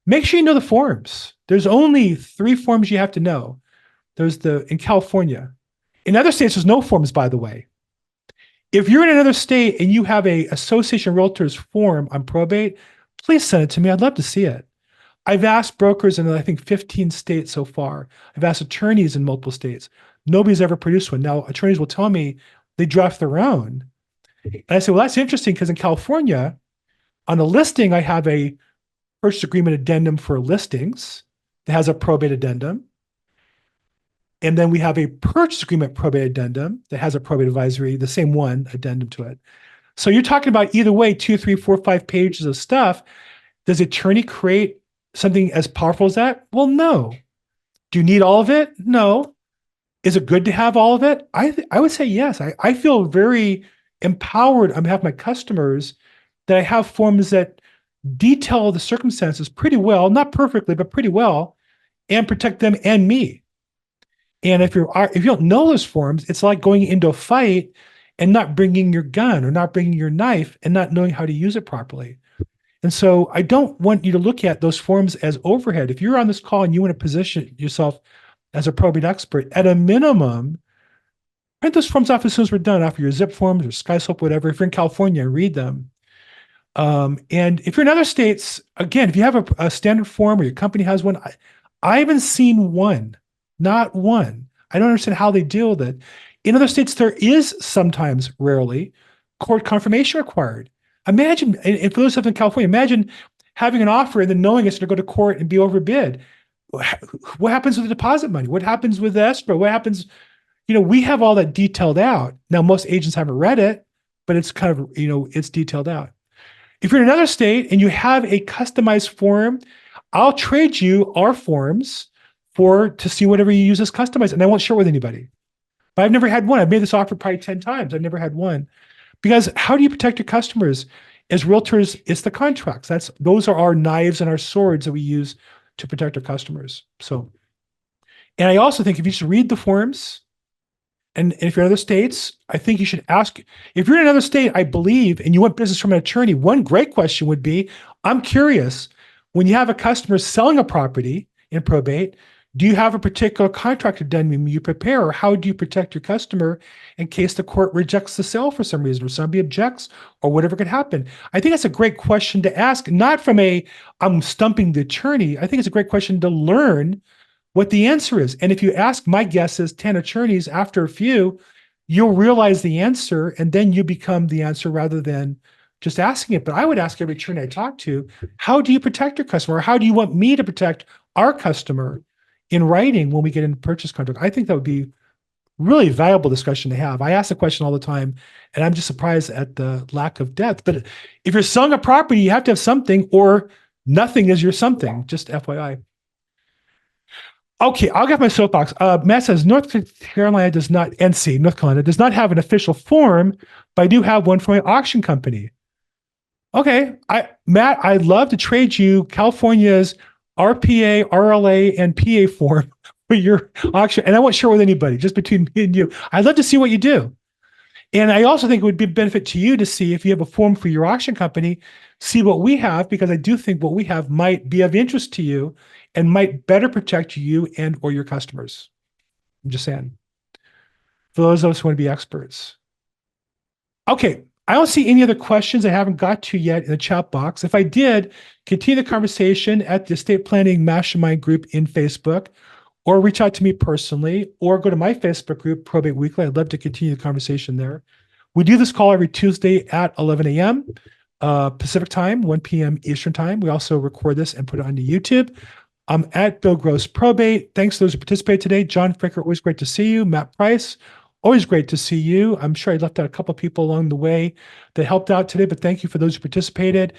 Make sure you know the forms. There's only 3 forms you have to know. There's in California. In other states, there's no forms, by the way. If you're in another state and you have a Association of Realtors form on probate, please send it to me. I'd love to see it. I've asked brokers in, I think, 15 states so far. I've asked attorneys in multiple states. Nobody's ever produced one. Now, attorneys will tell me they draft their own. And I say, well, that's interesting because in California, on a listing, I have a purchase agreement addendum for listings that has a probate addendum. And then we have a purchase agreement probate addendum that has a probate advisory, the same one, addendum to it. So you're talking about either way, 2, 3, 4, 5 pages of stuff. Does the attorney create something as powerful as that? Well, no. Do you need all of it? No. Is it good to have all of it? I would say yes. I feel very empowered on behalf of my customers that I have forms that detail the circumstances pretty well, not perfectly, but pretty well, and protect them and me. And if you don't know those forms, it's like going into a fight and not bringing your gun or not bringing your knife and not knowing how to use it properly. And so I don't want you to look at those forms as overhead. If you're on this call and you want to position yourself as a probate expert, at a minimum, print those forms off as soon as we're done, off your zip forms or SkySoap, whatever. If you're in California, read them. And if you're in other states, again, if you have a standard form or your company has one, I haven't seen one, not one. I don't understand how they deal with it. In other states, there is sometimes, rarely, court confirmation required. Imagine, and for those of us in California, imagine having an offer and then knowing it's going to go to court and be overbid. What happens with the deposit money? What happens with the escrow? What happens? We have all that detailed out. Now, most agents haven't read it, but it's kind of, it's detailed out. If you're in another state and you have a customized form, I'll trade you our forms to see whatever you use as customized, and I won't share it with anybody. But I've never had one. I've made this offer probably 10 times. I've never had one. Because how do you protect your customers? As realtors, it's the contracts. Those are our knives and our swords that we use to protect our customers. So, and I also think if you just read the forms, and if you're in other states, I think you should ask. If you're in another state, I believe, and you want business from an attorney, one great question would be, I'm curious, when you have a customer selling a property in probate, do you have a particular contract addendum you prepare, or how do you protect your customer in case the court rejects the sale for some reason, or somebody objects, or whatever could happen? I think that's a great question to ask, not from I'm stumping the attorney. I think it's a great question to learn what the answer is. And if you ask, my guess is 10 attorneys, after a few, you'll realize the answer, and then you become the answer rather than just asking it. But I would ask every attorney I talk to, how do you protect your customer? Or how do you want me to protect our customer in writing when we get into purchase contract? I think that would be really valuable discussion to have. I ask the question all the time, and I'm just surprised at the lack of depth. But if you're selling a property, you have to have something, or nothing is your something, just FYI. Okay, I'll get my soapbox. Matt says North Carolina does not have an official form, but I do have one for my auction company. Okay, Matt, I'd love to trade you California's RPA, RLA, and PA form for your auction, and I won't share with anybody, just between me and you. I'd love to see what you do. And I also think it would be a benefit to you to see, if you have a form for your auction company, see what we have, because I do think what we have might be of interest to you and might better protect you and or your customers. I'm just saying. For those of us who want to be experts. Okay, I don't see any other questions I haven't got to yet in the chat box. If I did, continue the conversation at the Estate Planning Mastermind group in Facebook, or reach out to me personally, or go to my Facebook group, Probate Weekly. I'd love to continue the conversation there. We do this call every Tuesday at 11 a.m. Pacific time, 1 p.m. Eastern time. We also record this and put it onto YouTube. I'm at Bill Gross Probate. Thanks to those who participated today. John Fricker, always great to see you. Matt Price, always great to see you. I'm sure I left out a couple of people along the way that helped out today, but thank you for those who participated.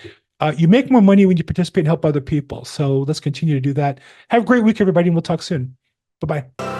You make more money when you participate and help other people. So let's continue to do that. Have a great week, everybody, and we'll talk soon. Bye-bye.